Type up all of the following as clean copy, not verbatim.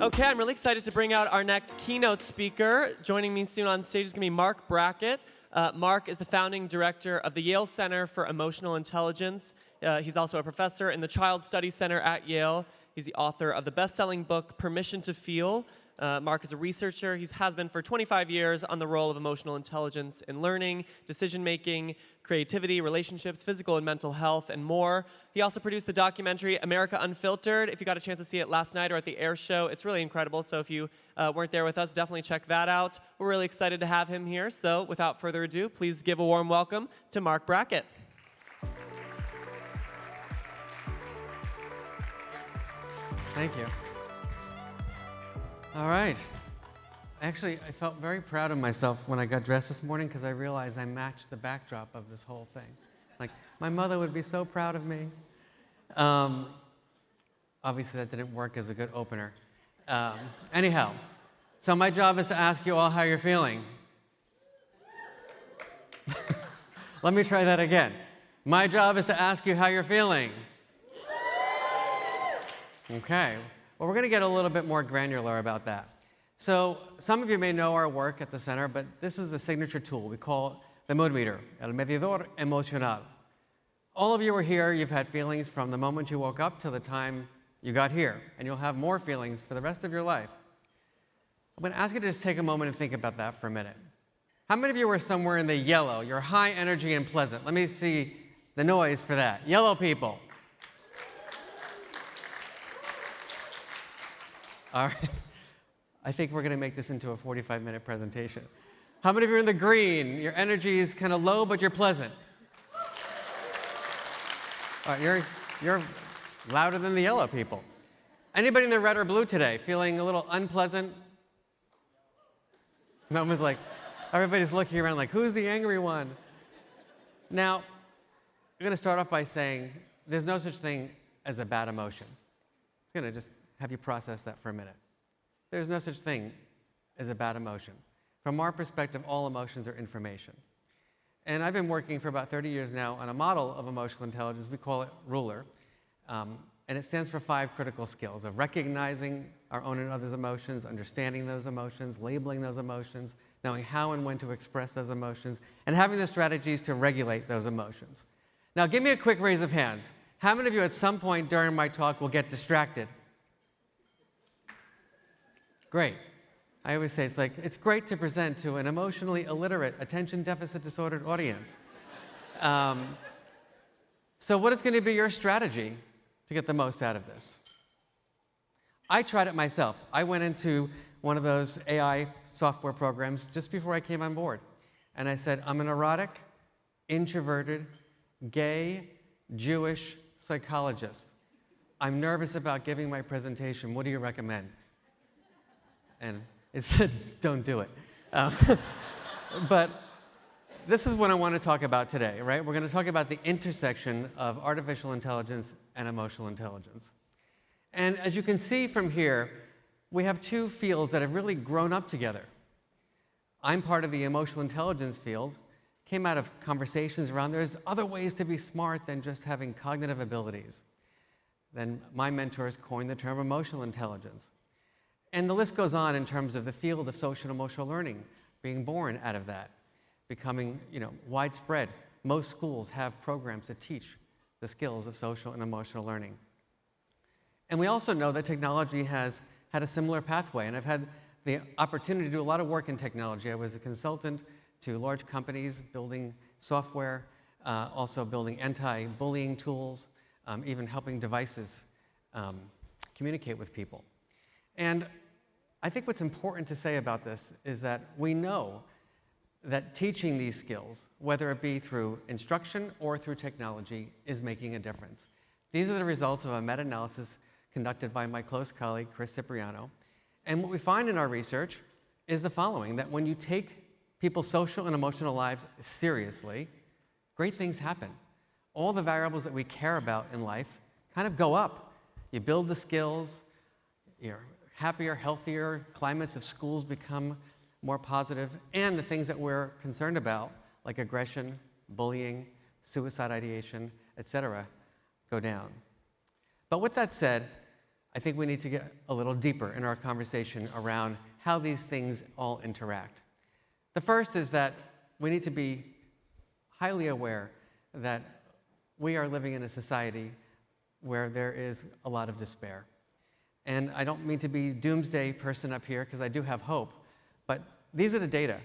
Okay, I'm really excited to bring out our next keynote speaker. Joining me soon on stage is going to be Marc Brackett. Marc is the founding director of the Yale Center for Emotional Intelligence. He's also a professor in the Child Study Center at Yale. He's the author of the best-selling book, Permission to Feel. Marc is a researcher. He has been for 25 years on the role of emotional intelligence in learning, decision-making, creativity, relationships, physical and mental health, and more. He also produced the documentary America Unfiltered. If you got a chance to see it last night or at the AIR Show, it's really incredible. So if you weren't there with us, definitely check that out. We're really excited to have him here. So without further ado, please give a warm welcome to Marc Brackett. Thank you. All right. Actually, I felt very proud of myself when I got dressed this morning because I realized I matched the backdrop of this whole thing. Like, my mother would be so proud of me. Obviously, that didn't work as a good opener. Anyhow, so my job is to ask you all how you're feeling. Let me try that again. My job is to ask you how you're feeling. Okay. Well, we're going to get a little bit more granular about that. So some of you may know our work at the center, but this is a signature tool. We call it the mood meter, el medidor emocional. All of you are here. You've had feelings from the moment you woke up till the time you got here, and you'll have more feelings for the rest of your life. I'm going to ask you to just take a moment and think about that for a minute. How many of you were somewhere in the yellow? You're high energy and pleasant. Let me see the noise for that. Yellow people. All right. I think we're going to make this into a 45-minute presentation. How many of you are in the green? Your energy is kind of low, but you're pleasant. All right, you're louder than the yellow people. Anybody in the red or blue today feeling a little unpleasant? No one's like, everybody's looking around like, who's the angry one? Now, I'm going to start off by saying there's no such thing as a bad emotion. I'm going to just have you process that for a minute. There's no such thing as a bad emotion. From our perspective, all emotions are information. And I've been working for about 30 years now on a model of emotional intelligence. We call it RULER. And it stands for 5 critical skills of recognizing our own and others' emotions, understanding those emotions, labeling those emotions, knowing how and when to express those emotions, and having the strategies to regulate those emotions. Now, give me a quick raise of hands. How many of you at some point during my talk will get distracted? Great. I always say it's great to present to an emotionally illiterate, attention deficit disordered audience. So what is going to be your strategy to get the most out of this? I tried it myself. I went into one of those AI software programs just before I came on board. And I said, I'm an erotic, introverted, gay, Jewish psychologist. I'm nervous about giving my presentation. What do you recommend? And it said, don't do it. But this is what I want to talk about today, right? We're going to talk about the intersection of artificial intelligence and emotional intelligence. And as you can see from here, we have 2 fields that have really grown up together. I'm part of the emotional intelligence field, came out of conversations around there's other ways to be smart than just having cognitive abilities. Then my mentors coined the term emotional intelligence. And the list goes on in terms of the field of social and emotional learning being born out of that, becoming widespread. Most schools have programs that teach the skills of social and emotional learning. And we also know that technology has had a similar pathway, and I've had the opportunity to do a lot of work in technology. I was a consultant to large companies building software, also building anti-bullying tools, even helping devices communicate with people. And I think what's important to say about this is that we know that teaching these skills, whether it be through instruction or through technology, is making a difference. These are the results of a meta-analysis conducted by my close colleague, Chris Cipriano. And what we find in our research is the following, that when you take people's social and emotional lives seriously, great things happen. All the variables that we care about in life kind of go up. You build the skills, you're happier, healthier, climates of schools become more positive, and the things that we're concerned about, like aggression, bullying, suicide ideation, etc., go down. But with that said, I think we need to get a little deeper in our conversation around how these things all interact. The first is that we need to be highly aware that we are living in a society where there is a lot of despair. And I don't mean to be doomsday person up here, because I do have hope, but these are the data.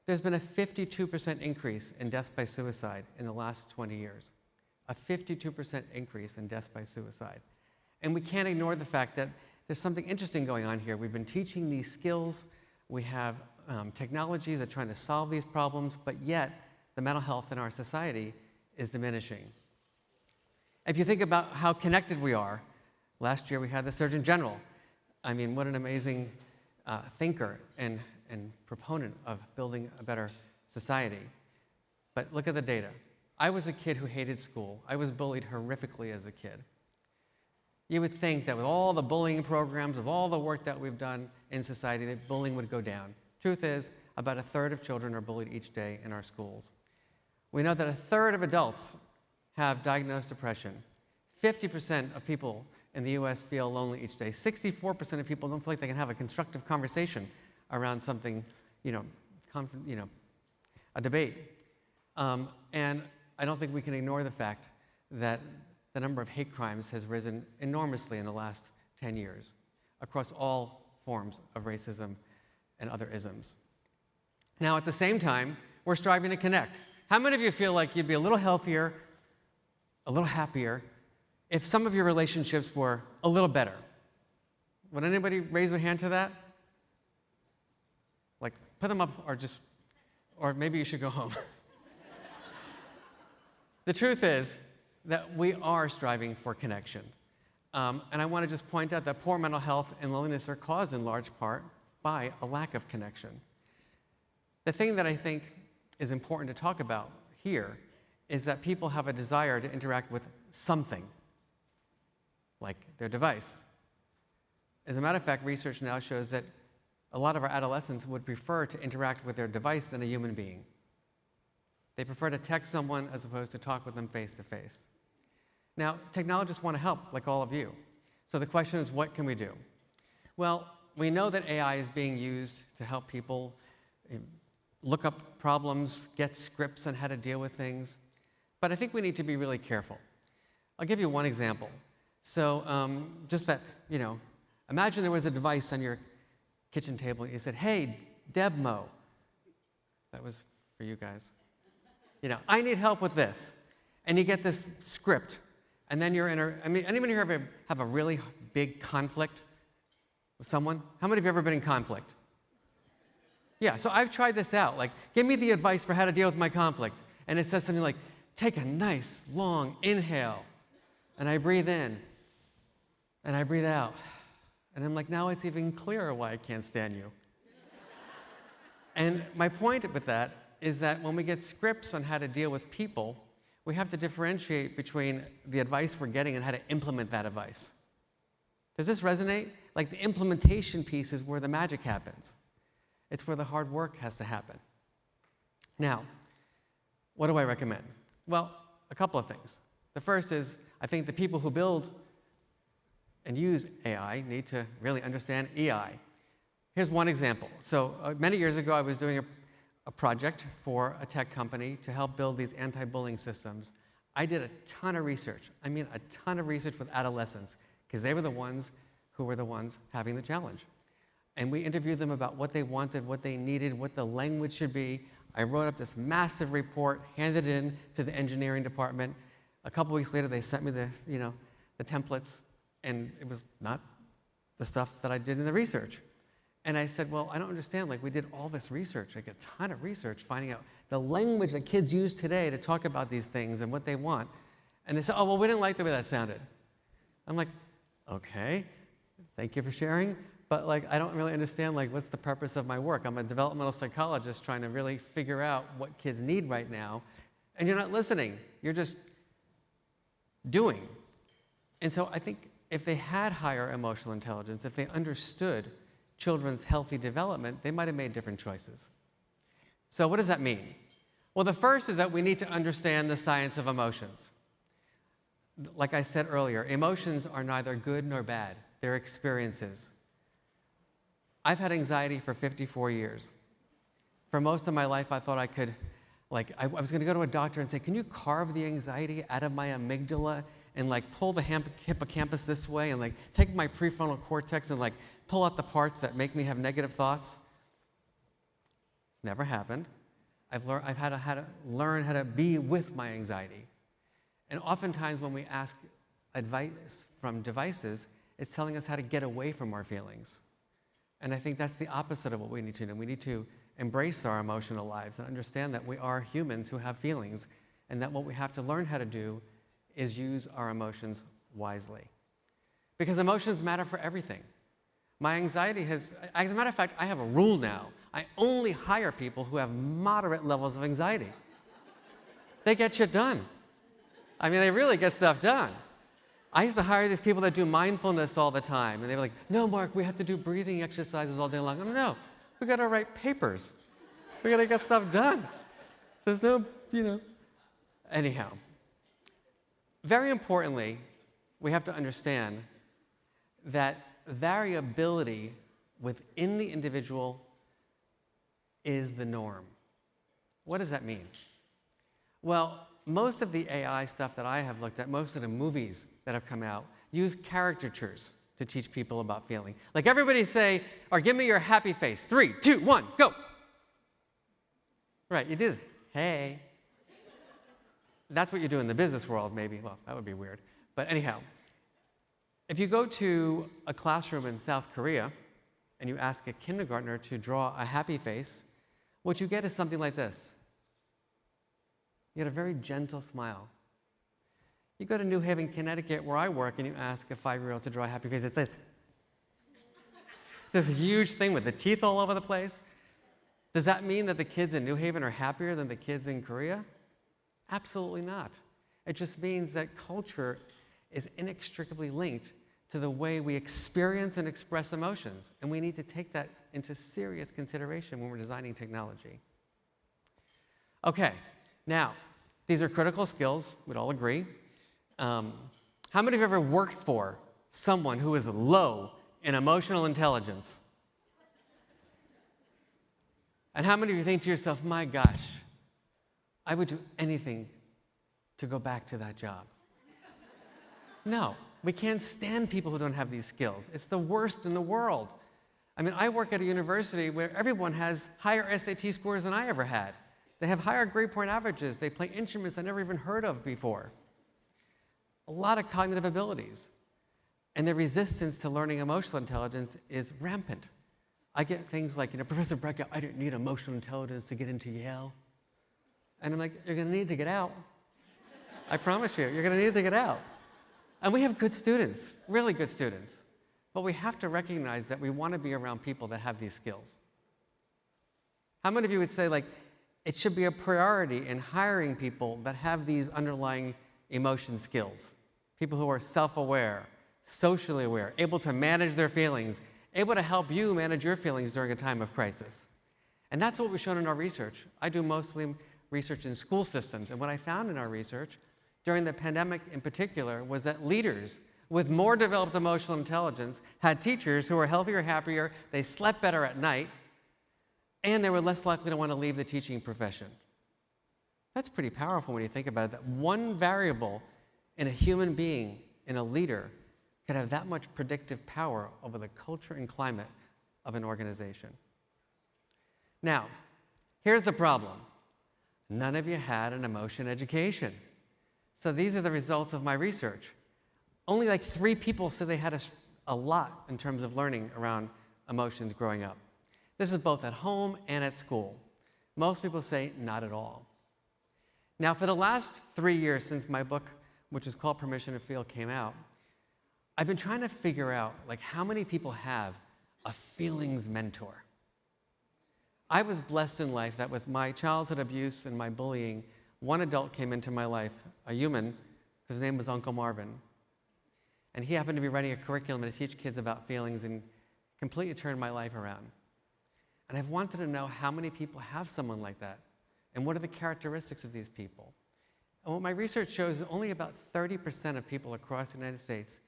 There's been a 52% increase in death by suicide in the last 20 years. A 52% increase in death by suicide. And we can't ignore the fact that there's something interesting going on here. We've been teaching these skills. We have technologies that are trying to solve these problems, but yet the mental health in our society is diminishing. If you think about how connected we are, last year we had the Surgeon General. I mean, what an amazing thinker and proponent of building a better society. But look at the data. I was a kid who hated school. I was bullied horrifically as a kid. You would think that with all the bullying programs, of all the work that we've done in society, that bullying would go down. Truth is, about a third of children are bullied each day in our schools. We know that a third of adults have diagnosed depression. 50% of people in the US feel lonely each day. 64% of people don't feel like they can have a constructive conversation around something, a debate. And I don't think we can ignore the fact that the number of hate crimes has risen enormously in the last 10 years across all forms of racism and other isms. Now, at the same time, we're striving to connect. How many of you feel like you'd be a little healthier, a little happier, if some of your relationships were a little better? Would anybody raise their hand to that? Like, put them up, or maybe you should go home. The truth is that we are striving for connection. And I want to just point out that poor mental health and loneliness are caused in large part by a lack of connection. The thing that I think is important to talk about here is that people have a desire to interact with something, like their device. As a matter of fact, research now shows that a lot of our adolescents would prefer to interact with their device than a human being. They prefer to text someone as opposed to talk with them face to face. Now, technologists want to help, like all of you. So the question is, what can we do? Well, we know that AI is being used to help people look up problems, get scripts on how to deal with things. But I think we need to be really careful. I'll give you one example. So just that, imagine there was a device on your kitchen table and you said, "Hey, Debmo." That was for you guys. I need help with this. And you get this script. And then you're in anybody here have a really big conflict with someone? How many of you have ever been in conflict? Yeah, so I've tried this out. Like, give me the advice for how to deal with my conflict. And it says something like, take a nice, long inhale. And I breathe in. And I breathe out. And I'm like, now it's even clearer why I can't stand you. And my point with that is that when we get scripts on how to deal with people, we have to differentiate between the advice we're getting and how to implement that advice. Does this resonate? Like, the implementation piece is where the magic happens. It's where the hard work has to happen. Now, what do I recommend? Well, a couple of things. The first is, I think the people who build and use AI need to really understand EI. Here's one example. So many years ago, I was doing a project for a tech company to help build these anti-bullying systems. I did a ton of research. I mean, a ton of research with adolescents, because they were the ones who were the ones having the challenge. And we interviewed them about what they wanted, what they needed, what the language should be. I wrote up this massive report, handed it in to the engineering department. A couple weeks later, they sent me the templates, and it was not the stuff that I did in the research. And I said, well, I don't understand. Like, we did all this research, like a ton of research, finding out the language that kids use today to talk about these things and what they want. And they said, oh, well, we didn't like the way that sounded. I'm like, okay, thank you for sharing. But I don't really understand, what's the purpose of my work? I'm a developmental psychologist trying to really figure out what kids need right now. And you're not listening. You're just doing. And so I think if they had higher emotional intelligence, if they understood children's healthy development, they might have made different choices. So what does that mean? Well, the first is that we need to understand the science of emotions. Like I said earlier, emotions are neither good nor bad. their experiences. I've had anxiety for 54 years. For most of my life, I thought I could, I was going to go to a doctor and say, can you carve the anxiety out of my amygdala and pull the hippocampus this way and take my prefrontal cortex and pull out the parts that make me have negative thoughts? It's never happened. I've had to learn how to be with my anxiety. And oftentimes when we ask advice from devices, it's telling us how to get away from our feelings. And I think that's the opposite of what we need to do. We need to embrace our emotional lives and understand that we are humans who have feelings, and that what we have to learn how to do is use our emotions wisely. Because emotions matter for everything. My anxiety has, as a matter of fact, I have a rule now. I only hire people who have moderate levels of anxiety. They get shit done. I mean, they really get stuff done. I used to hire these people that do mindfulness all the time, and they were like, no, Mark, we have to do breathing exercises all day long. I'm like, no, we got to write papers. We got to get stuff done. There's no, Anyhow, very importantly, we have to understand that variability within the individual is the norm. What does that mean? Well, most of the AI stuff that I have looked at, most of the movies that have come out, use caricatures to teach people about feeling. Everybody say, or give me your happy face. 3, 2, 1, go. Right, you do. Hey. That's what you do in the business world, maybe. Well, that would be weird. But anyhow, if you go to a classroom in South Korea and you ask a kindergartner to draw a happy face, what you get is something like this. You get a very gentle smile. You go to New Haven, Connecticut, where I work, and you ask a 5-year-old to draw a happy face. It's this. This huge thing with the teeth all over the place. Does that mean that the kids in New Haven are happier than the kids in Korea? Absolutely not. It just means that culture is inextricably linked to the way we experience and express emotions, and we need to take that into serious consideration when we're designing technology. Okay, now, these are critical skills, we'd all agree. How many of you have ever worked for someone who is low in emotional intelligence? And how many of you think to yourself, my gosh, I would do anything to go back to that job? No, we can't stand people who don't have these skills. It's the worst in the world. I mean, I work at a university where everyone has higher SAT scores than I ever had. They have higher grade point averages. They play instruments I never even heard of before. A lot of cognitive abilities. And the resistance to learning emotional intelligence is rampant. I get things like, Professor Brackett, I didn't need emotional intelligence to get into Yale. And I'm like, you're going to need to get out. I promise you, you're going to need to get out. And we have good students, really good students. But we have to recognize that we want to be around people that have these skills. How many of you would say, it should be a priority in hiring people that have these underlying emotion skills? People who are self-aware, socially aware, able to manage their feelings, able to help you manage your feelings during a time of crisis. And that's what we've shown in our research. I do mostly research in school systems, and what I found in our research during the pandemic in particular was that leaders with more developed emotional intelligence had teachers who were healthier, happier, they slept better at night, and they were less likely to want to leave the teaching profession. That's pretty powerful when you think about it, that one variable in a human being, in a leader, could have that much predictive power over the culture and climate of an organization. Now, here's the problem. None of you had an emotion education. So these are the results of my research. Only 3 people said they had a lot in terms of learning around emotions growing up. This is both at home and at school. Most people say not at all. Now, for the last 3 years since my book, which is called Permission to Feel, came out, I've been trying to figure out how many people have a feelings mentor. I was blessed in life that with my childhood abuse and my bullying, one adult came into my life, a human, whose name was Uncle Marvin. And he happened to be writing a curriculum to teach kids about feelings and completely turned my life around. And I've wanted to know how many people have someone like that, and what are the characteristics of these people. And what my research shows is only about 30% of people across the United States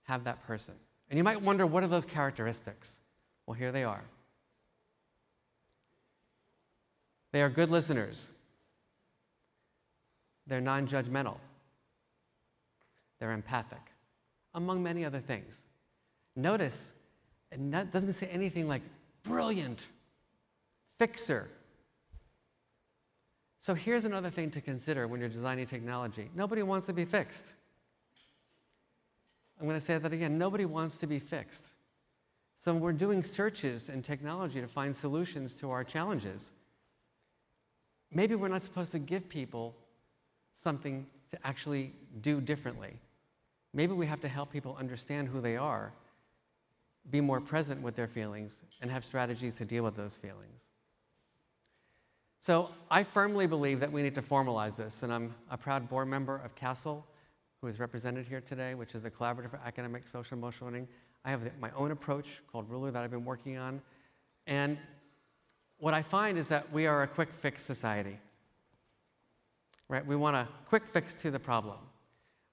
have that person. And you might wonder, what are those characteristics? Well, here they are. They are good listeners. They're non-judgmental. They're empathic, among many other things. Notice, it doesn't say anything like brilliant, fixer. So here's another thing to consider when you're designing technology. Nobody wants to be fixed. I'm going to say that again. Nobody wants to be fixed. So when we're doing searches in technology to find solutions to our challenges, maybe we're not supposed to give people something to actually do differently. Maybe we have to help people understand who they are, be more present with their feelings, and have strategies to deal with those feelings. So I firmly believe that we need to formalize this, and I'm a proud board member of CASEL, who is represented here today, which is the Collaborative for Academic Social Emotional Learning. I have my own approach called Ruler that I've been working on. And what I find is that we are a quick fix society. Right? We want a quick fix to the problem.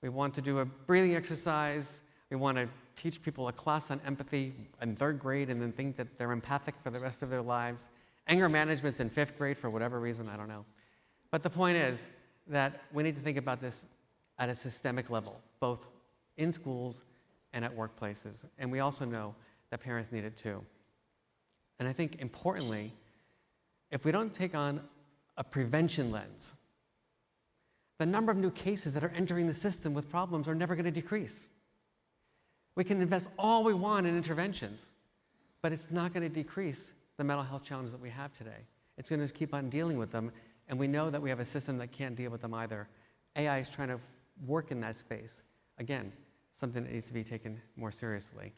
We want to do a breathing exercise. We want to teach people a class on empathy in 3rd grade and then think that they're empathic for the rest of their lives. Anger management's in 5th grade for whatever reason, I don't know. But the point is that we need to think about this at a systemic level, both in schools and at workplaces. And we also know that parents need it too. And I think importantly, if we don't take on a prevention lens, the number of new cases that are entering the system with problems are never going to decrease. We can invest all we want in interventions, but it's not going to decrease the mental health challenges that we have today. It's going to keep on dealing with them, and we know that we have a system that can't deal with them either. AI is trying to work in that space. Again, something that needs to be taken more seriously.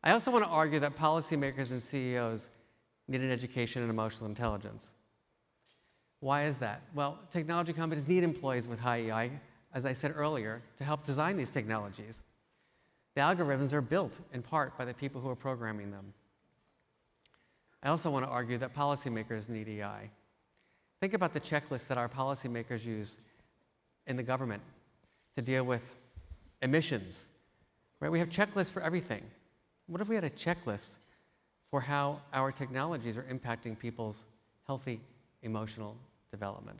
I also want to argue that policymakers and CEOs need an education in emotional intelligence. Why is that? Well, technology companies need employees with high EI, as I said earlier, to help design these technologies. The algorithms are built in part by the people who are programming them. I also want to argue that policymakers need EI. Think about the checklists that our policymakers use in the government to deal with emissions. Right? We have checklists for everything. What if we had a checklist for how our technologies are impacting people's healthy emotional development?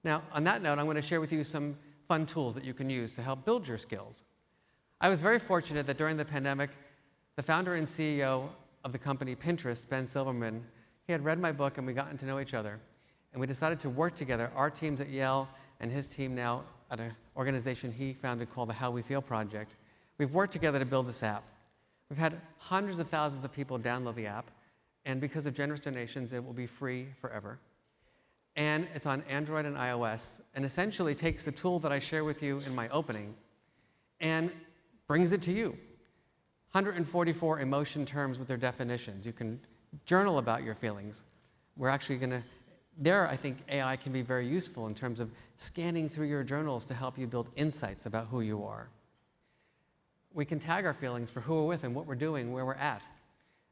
Now, on that note, I'm going to share with you some fun tools that you can use to help build your skills. I was very fortunate that during the pandemic, the founder and CEO of the company Pinterest, Ben Silverman, he had read my book and we gotten to know each other. And we decided to work together, our teams at Yale and his team now at an organization he founded called the How We Feel Project. We've worked together to build this app. We've had hundreds of thousands of people download the app, and because of generous donations, it will be free forever. And it's on Android and iOS, and essentially takes the tool that I share with you in my opening and brings it to you. 144 emotion terms with their definitions. You can journal about your feelings. We're actually going to, I think AI can be very useful in terms of scanning through your journals to help you build insights about who you are. We can tag our feelings for who we're with and what we're doing, where we're at,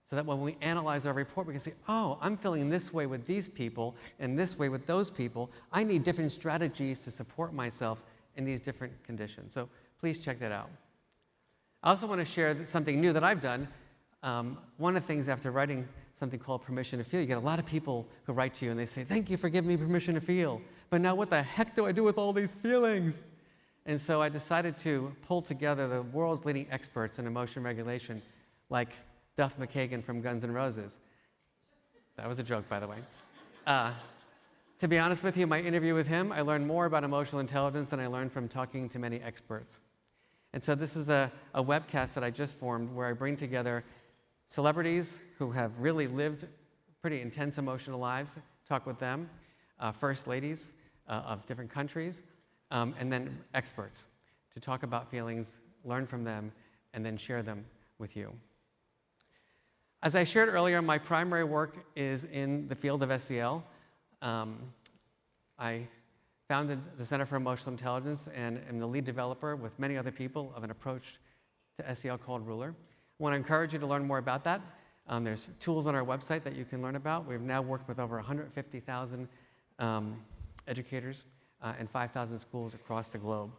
so that when we analyze our report, we can say, oh, I'm feeling this way with these people and this way with those people. I need different strategies to support myself in these different conditions. So please check that out. I also want to share something new that I've done. One of the things after writing something called Permission to Feel, you get a lot of people who write to you and they say, thank you for giving me permission to feel, but now what the heck do I do with all these feelings? And so I decided to pull together the world's leading experts in emotion regulation, like Duff McKagan from Guns N' Roses. That was a joke, by the way. To be honest with you, my interview with him, I learned more about emotional intelligence than I learned from talking to many experts. And so this is a webcast that I just formed where I bring together celebrities who have really lived pretty intense emotional lives, talk with them, first ladies of different countries, and then experts to talk about feelings, learn from them, and then share them with you. As I shared earlier, my primary work is in the field of SEL. I founded the Center for Emotional Intelligence and am the lead developer with many other people of an approach to SEL called Ruler. I want to encourage you to learn more about that. There's tools on our website that you can learn about. We've now worked with over 150,000 educators in 5,000 schools across the globe.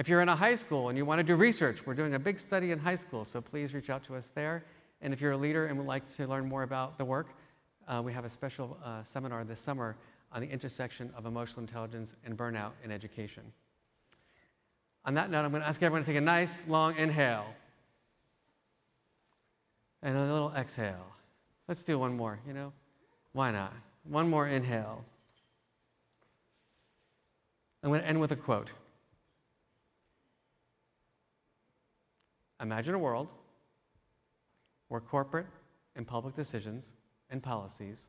If you're in a high school and you want to do research, we're doing a big study in high school, so please reach out to us there. And if you're a leader and would like to learn more about the work, we have a special seminar this summer on the intersection of emotional intelligence and burnout in education. On that note, I'm going to ask everyone to take a nice, long inhale. And a little exhale. Let's do one more, you know? Why not? One more inhale. I'm going to end with a quote. Imagine a world where corporate and public decisions and policies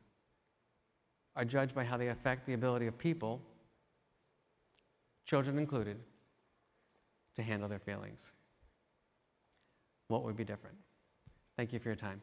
are judged by how they affect the ability of people, children included, to handle their feelings. What would be different? Thank you for your time.